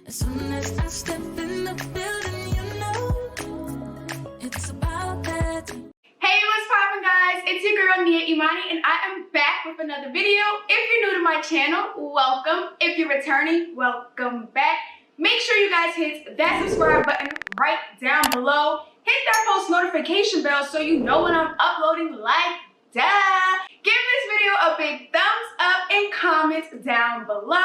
As soon as I step in the building, you know it's about that. Hey, what's poppin', guys? It's your girl Nia-Imani, and I am back with another video. If you're new to my channel, welcome. If you're returning, welcome back. Make sure you guys hit that subscribe button right down below. Hit that post notification bell so you know when I'm uploading like that. Give this video a big thumbs up and comment down below.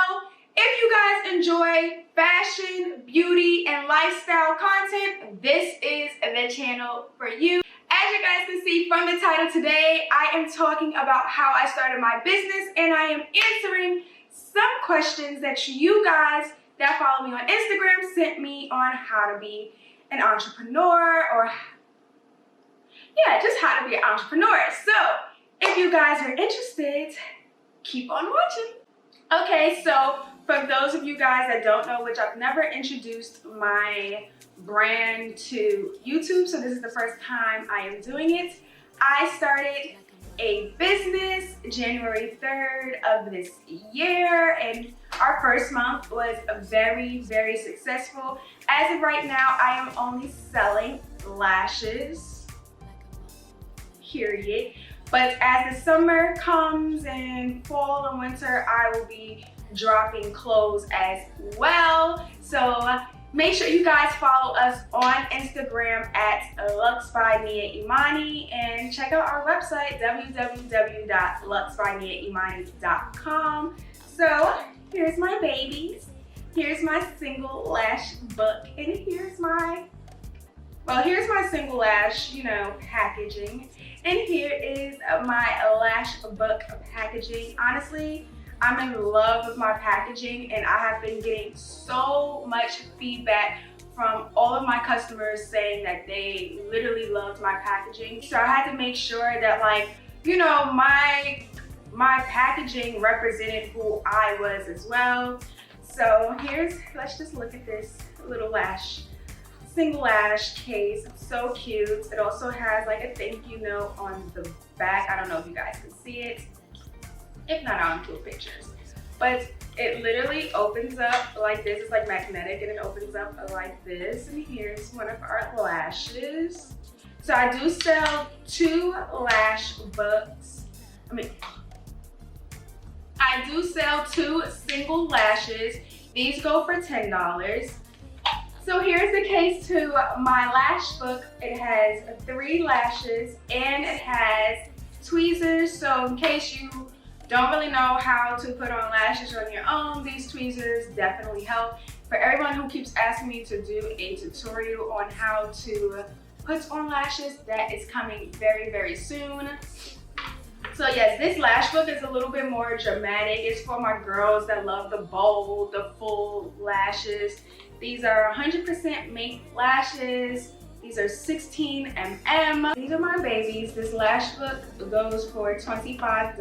If you guys enjoy fashion, beauty, and lifestyle content, this is the channel for you. As you guys can see from the title today, I am talking about how I started my business, and I am answering some questions that you guys that follow me on Instagram sent me on how to be an entrepreneur, or just how to be an entrepreneur. So if you guys are interested, keep on watching. Okay, so for those of you guys that don't know, which I've never introduced my brand to YouTube, so this is the first time I am doing it. I started a business January 3rd of this year, and our first month was very, very successful. As of right now, I am only selling lashes, period. But as the summer comes and fall and winter, I will be dropping clothes as well. So make sure you guys follow us on Instagram at Lux by Nia-Imani, and check out our website www.luxbyniaimani.com. So here's my babies, here's my single lash book, and here's my single lash, packaging. And here is my lash book packaging. Honestly, I'm in love with my packaging, and I have been getting so much feedback from all of my customers saying that they literally loved my packaging. So I had to make sure that, my packaging represented who I was as well. So let's just look at this little single lash case. It's so cute. It also has like a thank you note on the back. I don't know if you guys can see it. If not, I'll include pictures. But it literally opens up like this. It's like magnetic, and it opens up like this. And here's one of our lashes. So I do sell 2 lash books. I do sell 2 single lashes. These go for $10. So here's the case to my lash book. It has 3 lashes, and it has tweezers. So in case you don't really know how to put on lashes on your own, these tweezers definitely help. For everyone who keeps asking me to do a tutorial on how to put on lashes, that is coming very, very soon. So yes, this lash book is a little bit more dramatic. It's for my girls that love the bold, the full lashes. These are 100% mink lashes. These are 16 mm. These are my babies. This lash book goes for $25.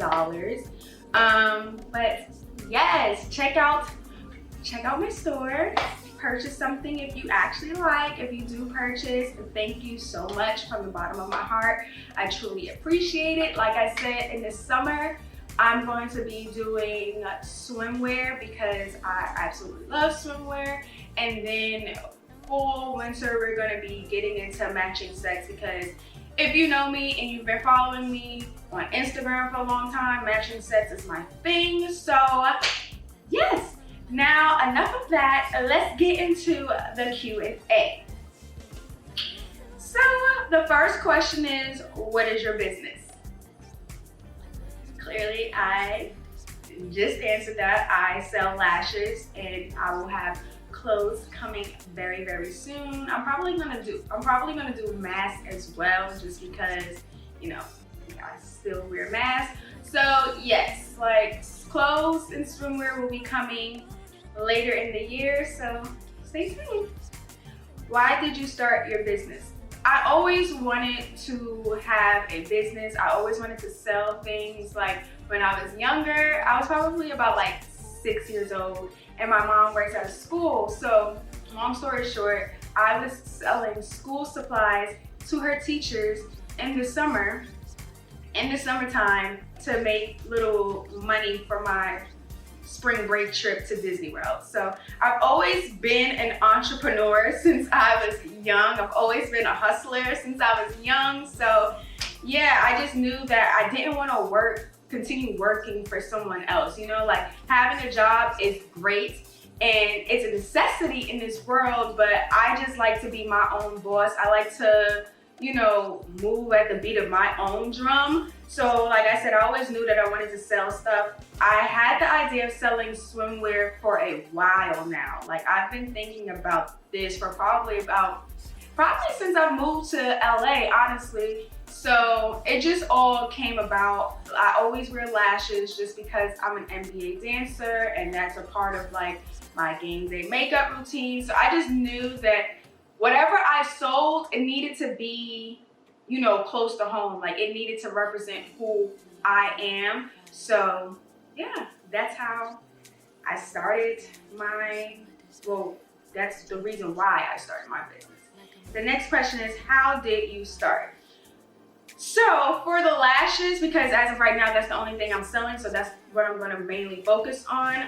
But yes, check out my store. Purchase something if you actually like. If you do purchase, thank you so much from the bottom of my heart. I truly appreciate it. Like I said, in the summer, I'm going to be doing swimwear because I absolutely love swimwear. And then fall, winter, we're going to be getting into matching sets, because if you know me and you've been following me on Instagram for a long time, matching sets is my thing. So yes, now enough of that. Let's get into the Q&A. So the first question is, what is your business? Clearly, I just answered that. I sell lashes, and I will have clothes coming very, very soon. I'm probably gonna do masks as well, just because I still wear masks. So yes, like clothes and swimwear will be coming later in the year, so stay tuned. Why did you start your business? I always wanted to have a business. I always wanted to sell things. Like when I was younger, I was probably about 6 years old, and my mom works at a school. So long story short, I was selling school supplies to her teachers in the summertime to make little money for spring break trip to Disney World. So I've always been an entrepreneur since I was young. I've always been a hustler since I was young. So yeah, I just knew that I didn't want to continue working for someone else. You know, like having a job is great and it's a necessity in this world, but I just like to be my own boss. I like to, you know, move at the beat of my own drum. So like I said, I always knew that I wanted to sell stuff. I had the idea of selling swimwear for a while now. Like I've been thinking about this for probably since I moved to LA, honestly. So it just all came about. I always wear lashes just because I'm an NBA dancer and that's a part of like my game day makeup routine. So I just knew that whatever I sold, it needed to be, you know, close to home. Like it needed to represent who I am. So yeah, that's how I started that's the reason why I started my business. The next question is, how did you start? So for the lashes, because as of right now, that's the only thing I'm selling. So that's what I'm gonna mainly focus on.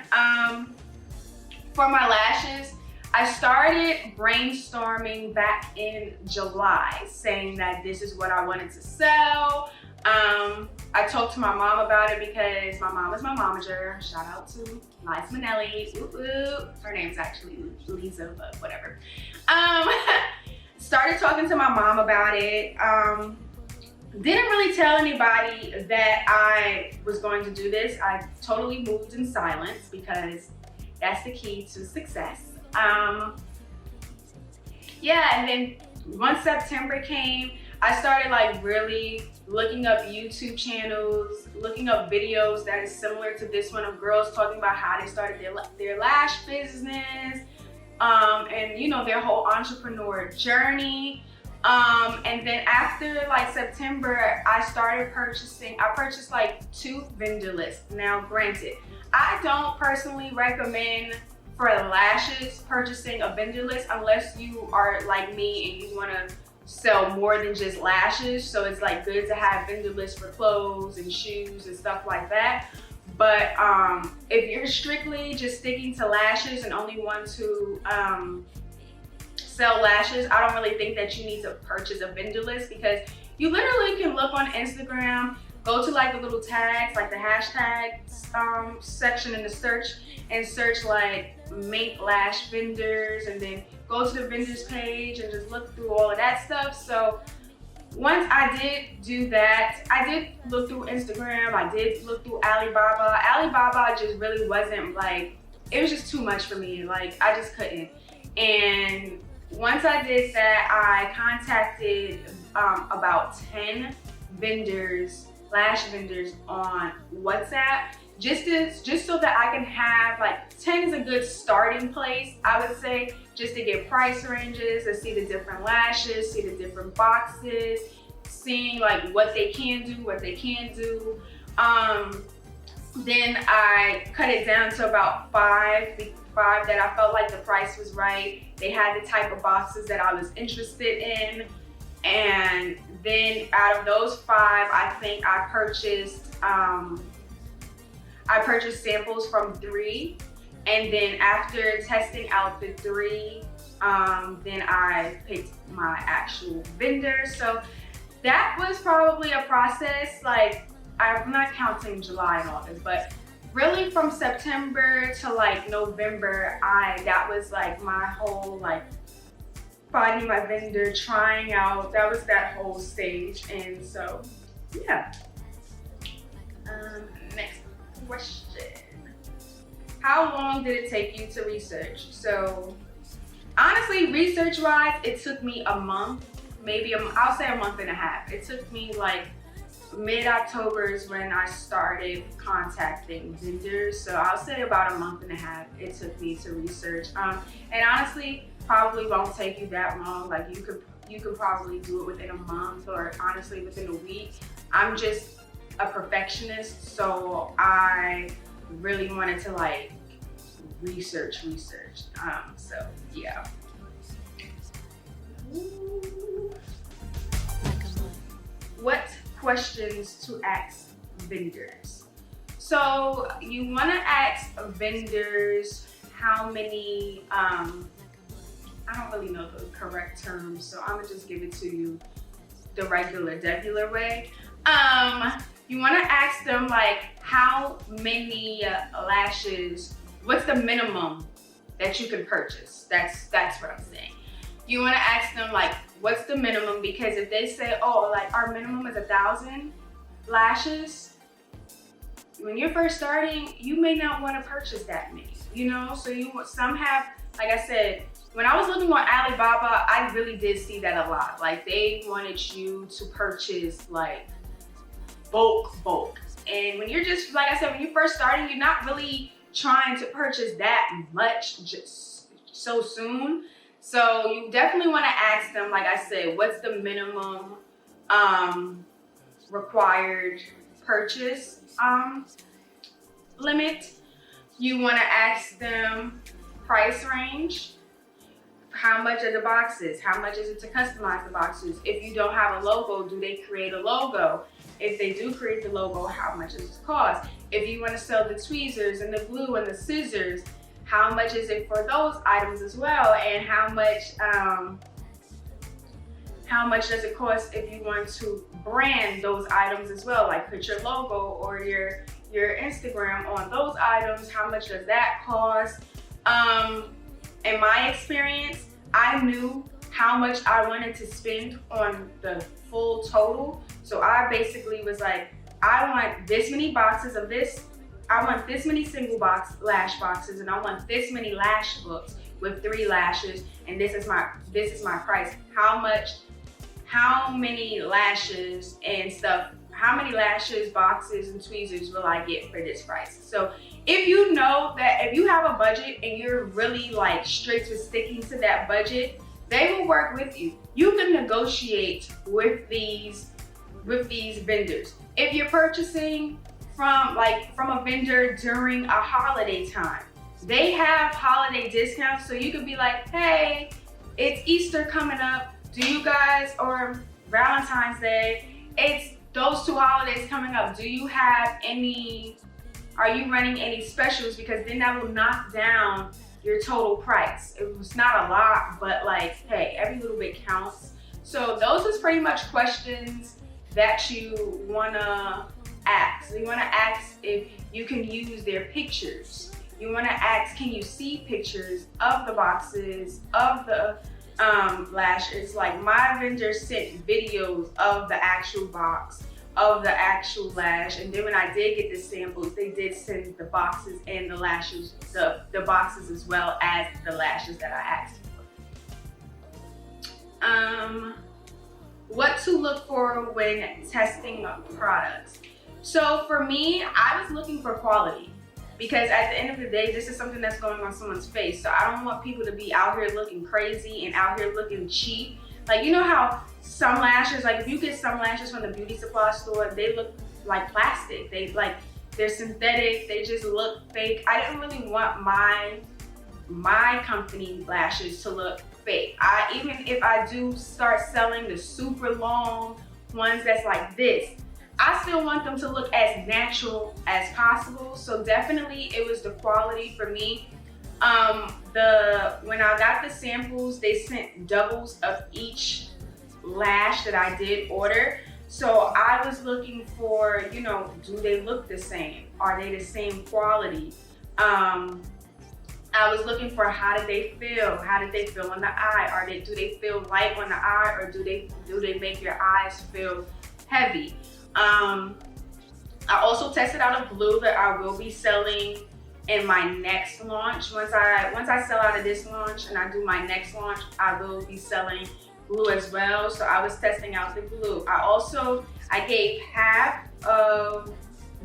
For my lashes, I started brainstorming back in July, saying that this is what I wanted to sell. I talked to my mom about it because my mom is my momager. Shout out to Liza Minnelli. Whoop, whoop. Her name's actually Lisa, but whatever. Started talking to my mom about it. Didn't really tell anybody that I was going to do this. I totally moved in silence because that's the key to success. Yeah, and then once September came, I started like really looking up YouTube channels, looking up videos that is similar to this one of girls talking about how they started their lash business, and you know, their whole entrepreneur journey. And then after like September, I purchased like 2 vendor lists. Now granted, I don't personally recommend for lashes purchasing a vendor list unless you are like me and you want to sell more than just lashes. So it's like good to have vendor lists for clothes and shoes and stuff like that. But if you're strictly just sticking to lashes and only want to sell lashes, I don't really think that you need to purchase a vendor list, because you literally can look on Instagram, go to like the little tags, like the hashtags section in the search, and search like make lash vendors, and then go to the vendors page and just look through all of that stuff. So once I did do that, I did look through Instagram, I did look through Alibaba. Alibaba just really wasn't like, it was just too much for me. Like I just couldn't. And once I did that, I contacted about 10 vendors, lash vendors on WhatsApp, just so that I can have like 10 is a good starting place, I would say, just to get price ranges, to see the different lashes, see the different boxes, seeing like what they can do, what they can't do. Then I cut it down to about 5 that I felt like the price was right. They had the type of boxes that I was interested in. And then out of those 5, I think I purchased samples from 3. And then after testing out the 3, then I picked my actual vendor. So that was probably a process, like I'm not counting July and August, but really from September to like November, that was like my whole like finding my vendor, trying out, that was that whole stage. And so yeah. Next question. How long did it take you to research? So honestly, research wise, it took me a month, I'll say a month and a half. It took me like mid-October is when I started contacting vendors. So I'll say about a month and a half it took me to research. And honestly, probably won't take you that long. Like you could probably do it within a month, or honestly within a week. I'm just a perfectionist, so I really wanted to like research. So yeah. What questions to ask vendors? So you want to ask vendors how many, I don't really know the correct terms, so I'm gonna just give it to you the regular way. You want to ask them like how many lashes, what's the minimum that you can purchase? That's what I'm saying. You want to ask them like what's the minimum, because if they say, oh, like our minimum is 1,000 lashes, when you're first starting, you may not want to purchase that many, you know? So some have, like I said, when I was looking on Alibaba, I really did see that a lot. Like they wanted you to purchase like bulk. And when you're just, like I said, when you're first starting, you're not really trying to purchase that much just so soon. So you definitely want to ask them, like I said, what's the minimum required purchase limit. You want to ask them price range. How much are the boxes? How much is it to customize the boxes? If you don't have a logo, do they create a logo? If they do create the logo, how much does it cost? If you want to sell the tweezers and the glue and the scissors, how much is it for those items as well? And how much does it cost if you want to brand those items as well? Like put your logo or your Instagram on those items. How much does that cost? In my experience, I knew how much I wanted to spend on the full total. So I basically was like, I want this many boxes of this. I want this many single box lash boxes, and I want this many lash books with 3 lashes, and this is my price. How many lashes and stuff, how many lashes, boxes, and tweezers will I get for this price? So if you know that, if you have a budget and you're really like strict with sticking to that budget, they will work with you. You can negotiate with these vendors. If you're purchasing from a vendor during a holiday time, they have holiday discounts, so you could be like, hey, it's Easter coming up. Do you guys, or Valentine's Day, it's those 2 holidays coming up. Do you have are you running any specials? Because then that will knock down your total price. It was not a lot, but like, hey, every little bit counts. So those is pretty much questions that you wanna ask. You wanna ask if you can use their pictures. You wanna ask, can you see pictures of the boxes, of the lashes? Like my vendor sent videos of the actual box, of the actual lash, and then when I did get the samples, they did send the boxes and the lashes, the boxes as well as the lashes that I asked for. What to look for when testing products. So for me, I was looking for quality, because at the end of the day, this is something that's going on someone's face. So I don't want people to be out here looking crazy and out here looking cheap. Like, you know how some lashes, like if you get some lashes from the beauty supply store, they look like plastic. They're synthetic, they just look fake. I didn't really want my company lashes to look fake. Even if I do start selling the super long ones that's like this, I still want them to look as natural as possible. So definitely it was the quality for me. When I got the samples, they sent doubles of each lash that I did order. So I was looking for, do they look the same? Are they the same quality? I was looking for, how did they feel? How did they feel on the eye? Do they feel light on the eye, or do they make your eyes feel heavy? I also tested out a glue that I will be selling in my next launch. Once I sell out of this launch and I do my next launch, I will be selling glue as well. So I was testing out the glue. I gave half of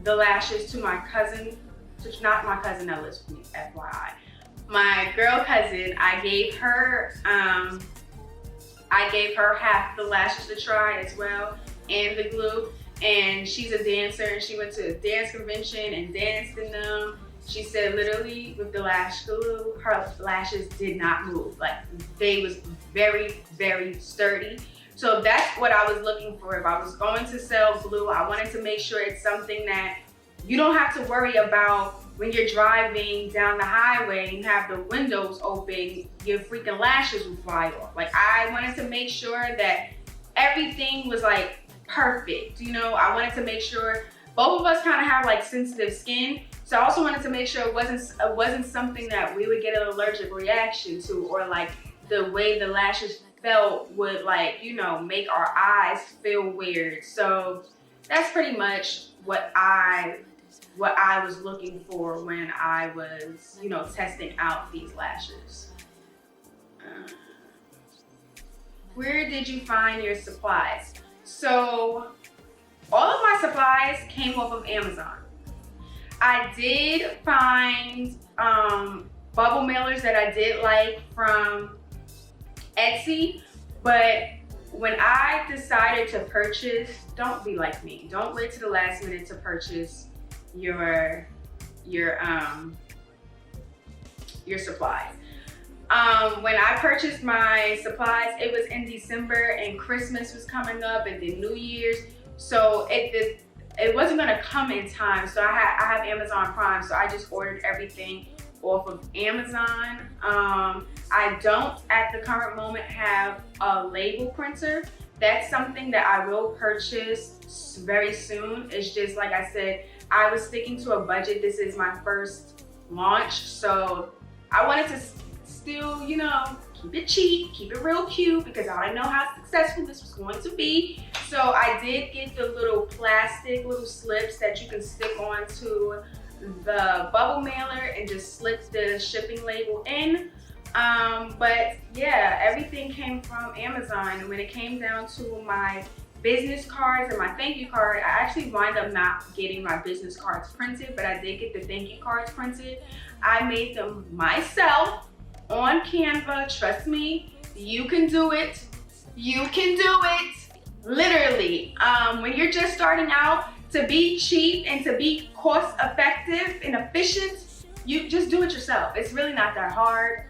the lashes to my cousin, not my cousin that lives with me, FYI. My girl cousin, I gave her half the lashes to try as well, and the glue. And she's a dancer, and she went to a dance convention and danced in them. She said literally with the lash glue, her lashes did not move. Like, they was very, very sturdy. So that's what I was looking for. If I was going to sell glue, I wanted to make sure it's something that you don't have to worry about when you're driving down the highway and you have the windows open, your freaking lashes will fly off. Like, I wanted to make sure that everything was like perfect. You know, I wanted to make sure both of us kind of have like sensitive skin. So I also wanted to make sure it wasn't something that we would get an allergic reaction to, or like the way the lashes felt would, like, you know, make our eyes feel weird. So that's pretty much what I was looking for when I was, you know, testing out these lashes. Where did you find your supplies? So all of my supplies came off of Amazon. I did find bubble mailers that I did like from Etsy, but when I decided to purchase, don't be like me. Don't wait to the last minute to purchase your supplies. When I purchased my supplies, it was in December and Christmas was coming up and then New Year's, so it wasn't gonna come in time. So I have Amazon Prime, so I just ordered everything off of Amazon. I don't at the current moment have a label printer. That's something that I will purchase very soon. It's just, like I said, I was sticking to a budget. This is my first launch, so I wanted to still, you know, keep it cheap, keep it real cute, because I didn't know how successful this was going to be. So I did get the little plastic little slips that you can stick onto the bubble mailer and just slip the shipping label in. But yeah, everything came from Amazon. When it came down to my business cards and my thank you card, I actually wind up not getting my business cards printed, but I did get the thank you cards printed. I made them myself on Canva. Trust me, you can do it. You can do it. Literally, when you're just starting out, to be cheap and to be cost effective and efficient, you just do it yourself. It's really not that hard.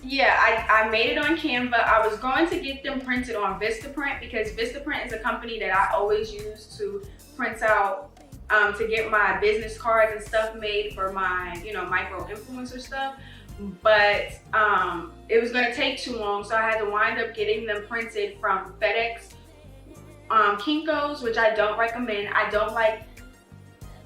Yeah, I made it on Canva. I was going to get them printed on Vistaprint, because Vistaprint is a company that I always use to print out, to get my business cards and stuff made for my, you know, micro influencer stuff. But it was gonna take too long, so I had to wind up getting them printed from FedEx, Kinko's, which I don't recommend. I don't like,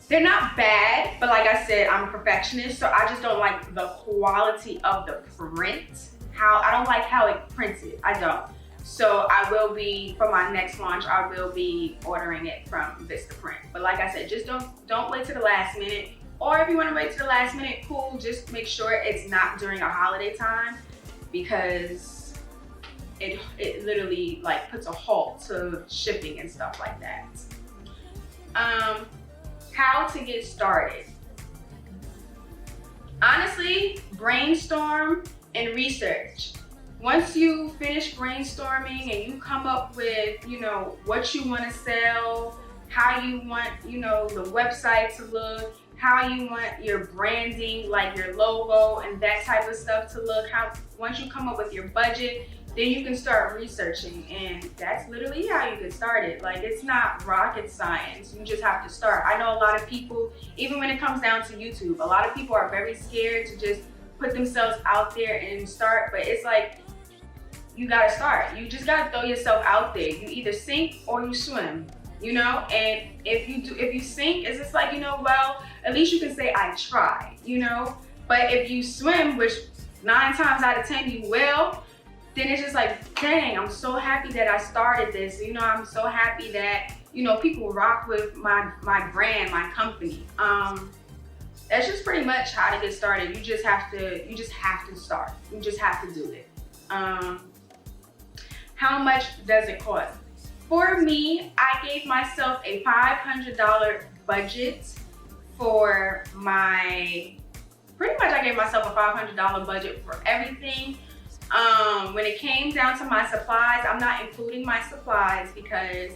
they're not bad, but like I said, I'm a perfectionist, so I just don't like the quality of the print. I don't like how it printed, I don't. So I will be, for my next launch, I will be ordering it from Vistaprint. But like I said, just don't wait to the last minute. Or if you want to wait to the last minute, cool, just make sure it's not during a holiday time, because it literally like puts a halt to shipping and stuff like that. How to get started. Honestly, brainstorm and research. Once you finish brainstorming and you come up with, you know, what you want to sell, how you want, you know, the website to look, how you want your branding, like your logo and that type of stuff to look, once you come up with your budget, then you can start researching, and that's literally how you get started. Like, it's not rocket science, you just have to start. I know a lot of people, even when it comes down to YouTube, a lot of people are very scared to just put themselves out there and start, but it's like, you gotta start. You just gotta throw yourself out there. You either sink or you swim, you know? And if you sink, it's just like, you know, well, at least you can say I tried, you know? But if you swim, which 9 times out of 10 you will, then it's just like, dang, I'm so happy that I started this. You know, I'm so happy that, you know, people rock with my brand, my company. That's just pretty much how to get started. You just have to start. You just have to do it. How much does it cost? For me, I gave myself a $500 budget for pretty much I gave myself a $500 budget for everything. When it came down to my supplies, I'm not including my supplies, because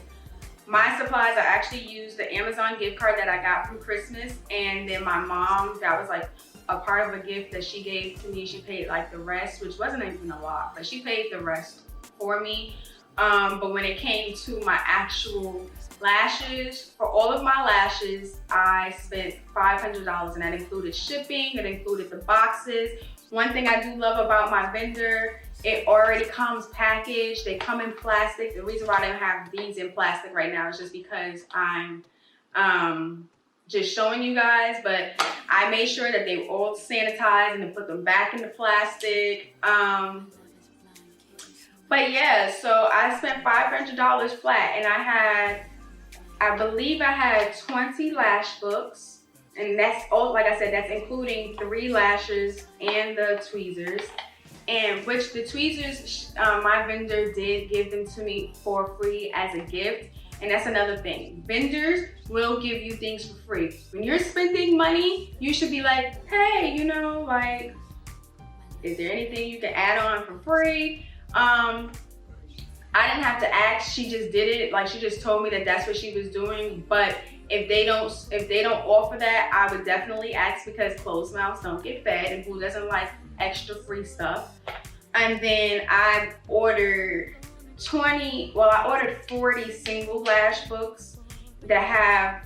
my supplies, I actually used the Amazon gift card that I got from Christmas, and then my mom, that was like a part of a gift that she gave to me. She paid like the rest, which wasn't even a lot, but she paid the rest for me. But when it came to my actual lashes, for all of my lashes, I spent $500, and that included shipping, it included the boxes. One thing I do love about my vendor, it already comes packaged. They come in plastic. The reason why I don't have these in plastic right now is just because I'm just showing you guys, but I made sure that they were all sanitized and then put them back in the plastic. But yeah, so I spent $500 flat, and I believe I had 20 lash books, and that's all, like I said, that's including 3 lashes and the tweezers, and which the tweezers, my vendor did give them to me for free as a gift. And that's another thing. Vendors will give you things for free. When you're spending money, you should be like, hey, you know, like, is there anything you can add on for free? I didn't have to ask, she just did it. Like, she just told me that that's what she was doing. But if they don't offer that, I would definitely ask, because closed mouths don't get fed, and who doesn't like extra free stuff? And then I ordered 40 single lash books that have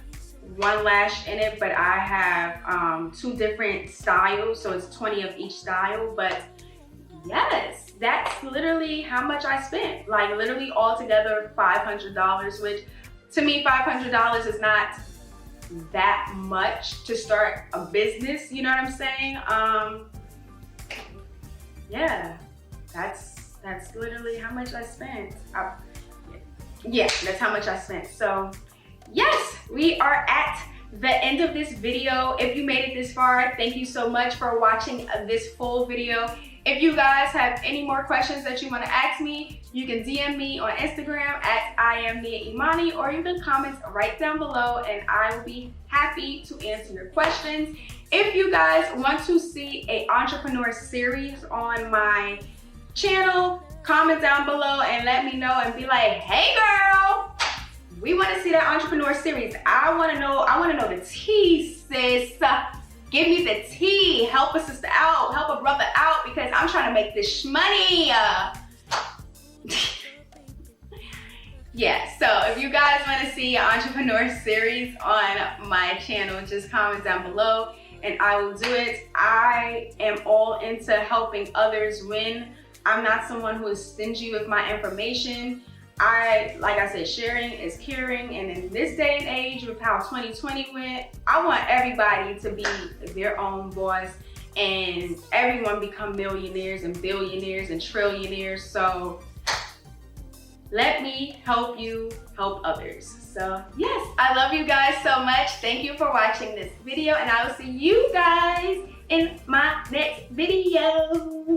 1 lash in it, but I have 2 different styles, so it's 20 of each style. But yes, that's literally how much I spent. Like, literally altogether $500, which to me $500 is not that much to start a business, you know what I'm saying? Yeah, that's literally how much I spent. Yeah, that's how much I spent. So yes, we are at the end of this video. If you made it this far, thank you so much for watching this full video. If you guys have any more questions that you want to ask me, you can DM me on Instagram at I am Nia-Imani, or you can comment right down below, and I will be happy to answer your questions. If you guys want to see an entrepreneur series on my channel, comment down below and let me know, and be like, hey girl, we want to see that entrepreneur series. I want to know the tea, sis. Give me the tea. Help a sister out, help a brother out, because I'm trying to make this money. Yeah, so if you guys want to see an entrepreneur series on my channel, just comment down below and I will do it. I am all into helping others win. I'm not someone who is stingy with my information. Like I said, sharing is caring, and in this day and age with how 2020 went, I want everybody to be their own boss and everyone become millionaires and billionaires and trillionaires. So let me help you help others. So yes, I love you guys so much. Thank you for watching this video, and I will see you guys in my next video.